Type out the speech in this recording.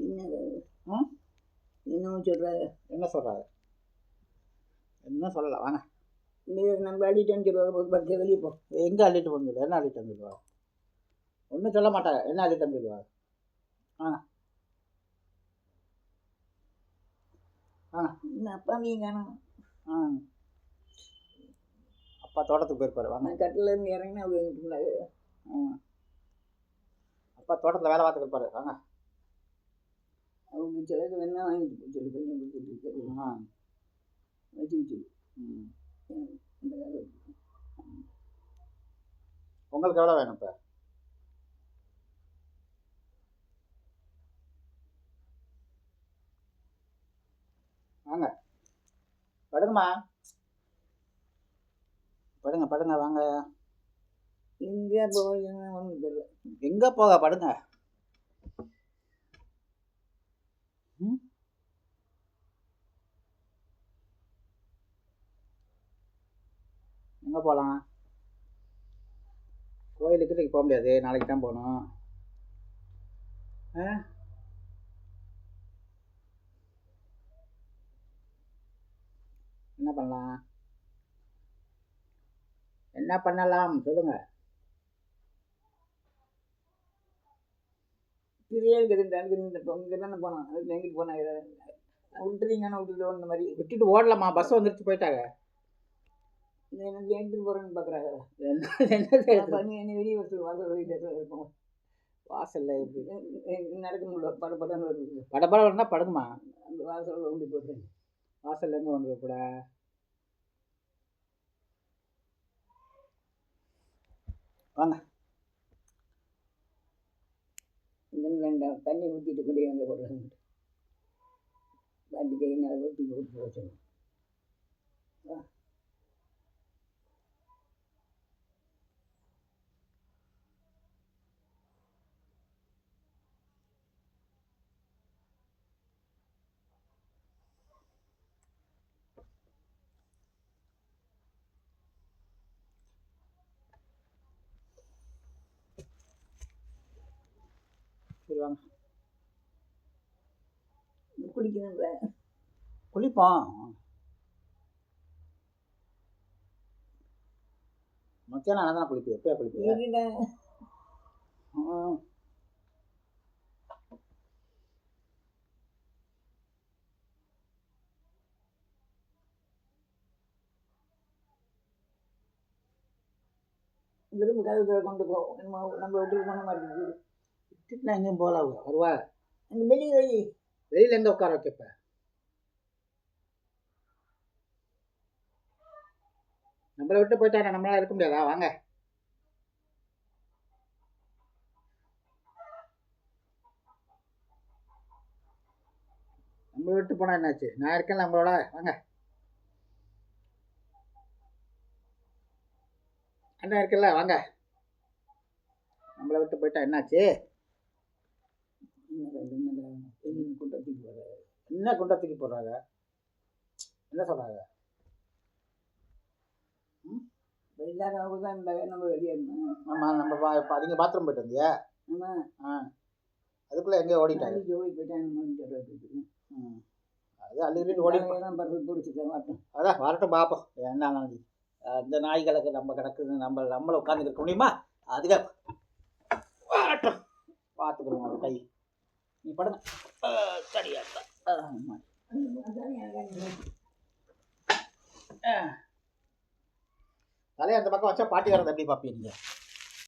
ம் இன்னும் சொல்கிறாங்க. என்ன சொல்கிறாங்க? என்ன சொல்லலாம் வாங்க. நம்ம அள்ளிட்டு வந்துடுவாங்க. பத்து வெளியே போ. எங்கே அள்ளிட்டு வந்துடுவா? என்ன அள்ளிட்டு வந்துடுவா? ஒன்றும் சொல்ல மாட்டாங்க. என்ன அள்ளிட்டு வந்துடுவா? வாங்க வாங்க. இன்னும் அப்பா மீன் காணும். அப்பா தோட்டத்துக்கு போயிருப்பாரு. வாங்க. கட்டில இருந்து இறங்கினா அவங்க அப்பா தோட்டத்தில் வேலை பார்த்துட்டு இருப்பாரு. வாங்க. அவங்க சிலது வேணா வாங்கிட்டு போய் சொல்லி கொஞ்சம் கொடுத்துட்டு வச்சுக்கிட்டு உங்களுக்கு எவ்வளோ வேணும் இப்போ? வாங்க படுங்கம்மா, படுங்க படுங்க வாங்க. எங்கே போக ஒன்றும் தெரியல. எங்கே போக? படுங்க. எங்கே போகலாம்? கோயிலுக்கு இன்றைக்கி போக முடியாது, நாளைக்கு தான் போகணும். என்ன பண்ணலாம்? என்ன பண்ணலாம் சொல்லுங்க. இங்கே தானே போனோம். அதுக்கு எங்கிட்டு போனாங்க விட்டுறீங்கன்னு விட்டுட்டு இந்த மாதிரி விட்டுட்டு ஓடலாமா? பஸ் வந்துருச்சு போயிட்டாங்க. எனக்கு எடுத்துட்டு போகிறேன்னு பார்க்குறாங்க. என்ன வெளியே வச்சு வாசல் வெளியில் இருப்போம். வாசலில் எப்படி நடக்க முடியல. படப்படன்னு வருது. படப்படம் இருந்தால் படுங்கம்மா. அந்த வாசலில் ஒண்டி போடுறேன். வாசலில் எங்கே ஒன்று கூட வாங்க. வேண்டாம், தண்ணி ஊற்றிட்டு கூட அங்கே போடுறாங்க. வண்டி கை நேரம் ஊற்றி போட்டு போச்சோம். சரி வாங்க குளிக்கணும்ல. குளிப்போம். மத்தியானம் ஆனால் தானே குளிப்பேன். எப்போயா குளிப்பேன்? திரும்ப கதவு கொண்டு போவோம். நம்ம விட்டு போன மாதிரி இருக்குது. விட்டுட்டு எங்கேயும் போகல. வருவா அங்கே வெளியே வெளியில் எங்கே உட்கார வைக்கப்ப? நம்மளை விட்டு போயிட்டா நம்மளால இருக்க முடியாதா? வாங்க. நம்மளை விட்டு போனா என்னாச்சு? நான் இருக்கேன் நம்மளோட. வாங்க. அண்ணா இருக்குல்ல, வாங்க. நம்மளை விட்டு போயிட்டா என்னாச்சு? என்ன குண்டத்துக்கு போடுறாங்க? என்ன சொல்றாங்க? எல்லாரும் அவங்க தான் இருந்தாங்க. நம்ம வெளியே இருந்தோம். ஆமாம். நம்ம இப்போ அதிக பாத்ரூம் போயிட்டு வந்தியா? அதுக்குள்ளே எங்கேயோ ஓடிட்டாங்க. ஓடி போயிட்டாங்க. அது அள்ளிட்டு ஓடி தான் பறந்து பிடிச்சிட்டேன். வரட்டும். அதான் வரட்டும் பார்ப்போம். என்ன அந்த நாய்களுக்கு நம்ம கிடக்குது. நம்மளை உட்காந்துருக்க முடியுமா? அதுக்கு வரட்டும், பார்த்துக்கிறோம். அந்த கை நீ படுங்க. சரியா தலையை அந்த பக்கம் வச்சா பாட்டி வர்றது எப்படி பார்ப்பீங்க?